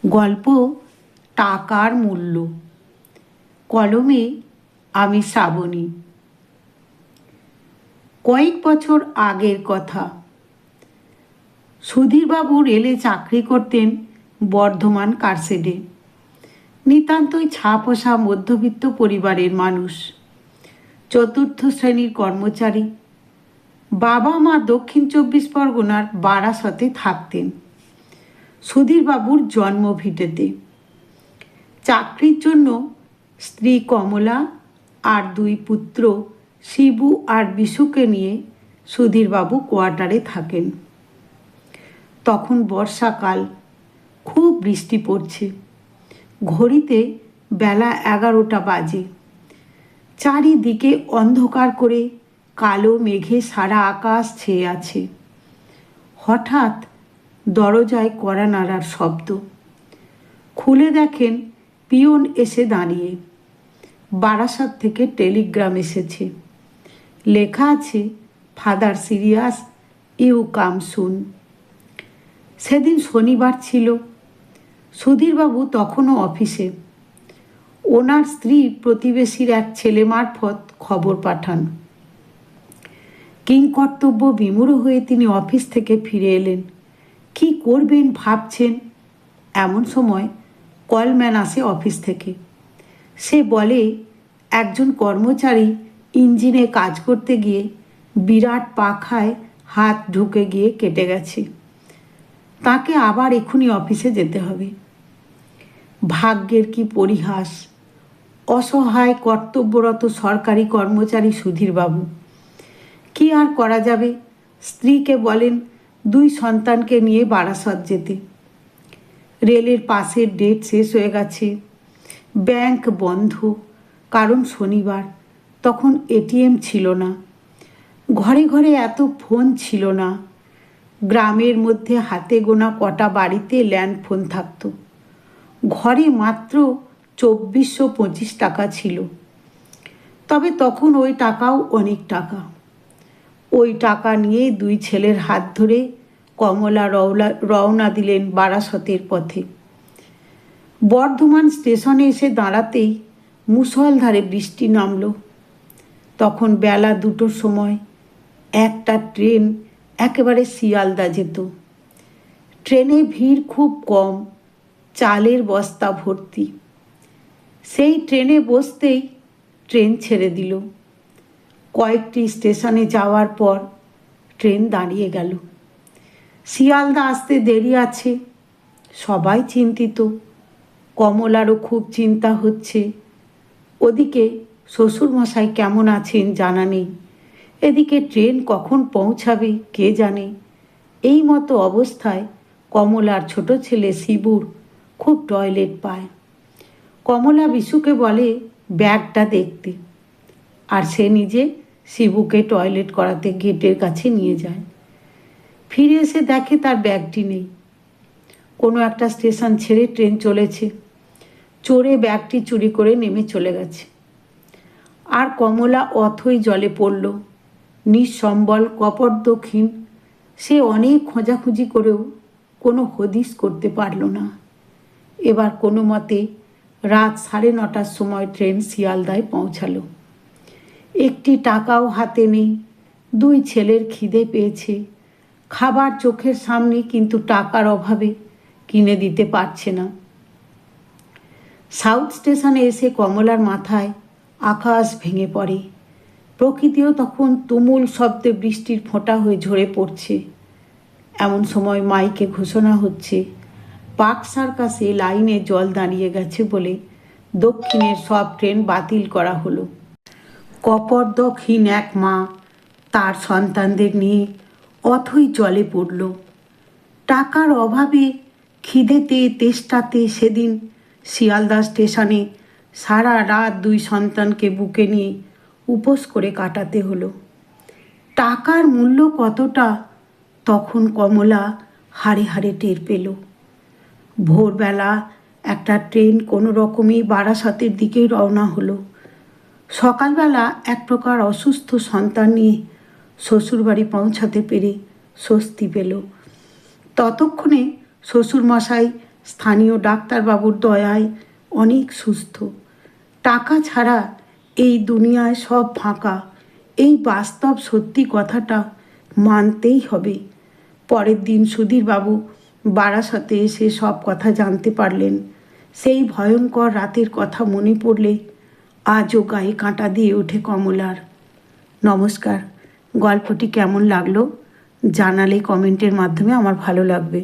গল্প টাকার মূল্য। কলমে আমি শ্রাবণী। কয়েক বছর আগের কথা। সুধীরবাবু রেলে চাকরি করতেন বর্ধমান কারশেডে। নিতান্তই ছাপোষা মধ্যবিত্ত পরিবারের মানুষ, চতুর্থ শ্রেণীর কর্মচারী। বাবা মা দক্ষিণ 24 পরগনার বারাসতে থাকতেন, সুধীরবাবুর জন্মভিটেতে। চাকরির জন্য স্ত্রী কমলা আর দুই পুত্র শিবু আর বিশুকে নিয়ে সুধীরবাবু কোয়ার্টারে থাকেন। তখন বর্ষাকাল, খুব বৃষ্টি পড়ছে। ঘড়িতে বেলা 11টা বাজে। চারিদিকে অন্ধকার করে কালো মেঘে সারা আকাশ ছেয়ে আছে। হঠাৎ দরজায় কড়া নাড়ার শব্দ। খুলে দেখেন পিয়ন এসে দাঁড়িয়ে। বারাসাত থেকে টেলিগ্রাম এসেছে। লেখা আছে, ফাদার সিরিয়াস, ইউ কাম সুন। সেদিন শনিবার ছিল। সুধীরবাবু তখনও অফিসে। ওনার স্ত্রী প্রতিবেশীর এক ছেলে মারফত খবর পাঠান। কিংকর্তব্য বিমূঢ় হয়ে তিনি অফিস থেকে ফিরে এলেন। কি করবেন ভাবছেন, এমন সময় কলম্যান আসে অফিস থেকে। সে বলে, একজন কর্মচারী ইঞ্জিনে কাজ করতে গিয়ে বিরাট পাখায় হাত ঢুকে গিয়ে কেটে গেছে। তাকে আবার এক্ষুনি অফিসে যেতে হবে। ভাগ্যের কি পরিহাস! অসহায় কর্তব্যরত সরকারি কর্মচারী সুধীরবাবু। কি আর করা যাবে? স্ত্রীকে বলেন 2 সন্তানকে নিয়ে বারাসত যেতে। রেলের পাশের ডেট শেষ হয়ে গেছে। ব্যাংক বন্ধ, কারণ শনিবার। তখন এটিএম ছিল না। ঘরে ঘরে এত ফোন ছিল না। গ্রামের মধ্যে হাতে গোনা কটা বাড়িতে ল্যান্ড ফোন থাকত। ঘরে মাত্র 2425 টাকা ছিল। তবে তখন ওই টাকাও অনেক টাকা। ওই টাকা নিয়ে 2 ছেলের হাত ধরে কমলা রওনা দিলেন বারাসতের পথে। বর্ধমান স্টেশনে এসে দাঁড়াতেই মুষলধারে বৃষ্টি নামল। তখন বেলা 2টোর সময় একটা ট্রেন একেবারে শিয়ালদা যেত। ট্রেনে ভিড় খুব কম, চালের বস্তা ভর্তি। সেই ট্রেনে বসতেই ট্রেন ছেড়ে দিল। কয়েকটি স্টেশনে যাওয়ার পর ট্রেন দাঁড়িয়ে গেল। শিয়ালদা আসতে দেরি আছে। সবাই চিন্তিত। কমলারও খুব চিন্তা হচ্ছে। ওদিকে শ্বশুরমশাই কেমন আছেন জানা নেই। এদিকে ট্রেন কখন পৌঁছাবে কে জানে। এই মতো অবস্থায় কমলার ছোট ছেলে শিবুর খুব টয়লেট পায়। কমলা বিশুকে বলে ব্যাগটা দেখতে, আর সে নিজে শিবুকে টয়লেট করাতে গেটের কাছে নিয়ে যায়। ফিরে এসে দেখে তার ব্যাগটি নেই। কোনো একটা স্টেশন ছেড়ে ট্রেন চলেছে। চড়ে ব্যাগটি চুরি করে নেমে চলে গেছে। আর কমলা অথই জলে পড়ল, নিঃসম্বল কপর্দক্ষিণ। সে অনেক খোঁজাখুঁজি করেও কোনো হদিস করতে পারল না। এবার কোনো মতে রাত 9:30টার সময় ট্রেন শিয়ালদায় পৌঁছালো। একটি টাকাও হাতে নেই। 2 ছেলের খিদে পেয়েছে, খাবার চোখের সামনে, কিন্তু টাকার অভাবে কিনে দিতে পারছে না। সাউথ স্টেশনে এসে কমলার মাথায় আকাশ ভেঙে পড়ে। প্রকৃতিও তখন তুমুল শব্দে বৃষ্টির ফোঁটা হয়ে ঝরে পড়ছে। এমন সময় মাইকে ঘোষণা হচ্ছে, পার্ক সার্কাসে লাইনে জল দাঁড়িয়ে গেছে বলে দক্ষিণের সব ট্রেন বাতিল করা হলো। কপর্দকহীন এক মা তার সন্তানদের নিয়ে অথই জলে পড়ল। টাকার অভাবে, খিদেতে, তেষ্টাতে সেদিন শিয়ালদা স্টেশনে সারা রাত 2 সন্তানকে বুকে নিয়ে উপোস করে কাটাতে হলো। টাকার মূল্য কতটা তখন কমলা হাড়ে হাড়ে টের পেল। ভোরবেলা একটা ট্রেন কোনো রকমেই বারাসতের দিকে রওনা হলো। সকালবেলা এক প্রকার অসুস্থ সন্তান নিয়ে শ্বশুরবাড়ি পৌঁছাতে পেরে স্বস্তি পেল। ততক্ষণে শ্বশুরমশাই স্থানীয় ডাক্তারবাবুর দয়ায় অনেক সুস্থ। টাকা ছাড়া এই দুনিয়ায় সব ফাঁকা, এই বাস্তব সত্যি কথাটা মানতেই হবে। পরের দিন সুধীরবাবু বারাসতে এসে সব কথা জানতে পারলেন। সেই ভয়ঙ্কর রাতের কথা মনে পড়লে আজও গায়ে কাঁটা দিয়ে ওঠে কমলার। নমস্কার। গল্পটি কেমন লাগলো জানালে কমেন্টের মাধ্যমে আমার ভালো লাগবে।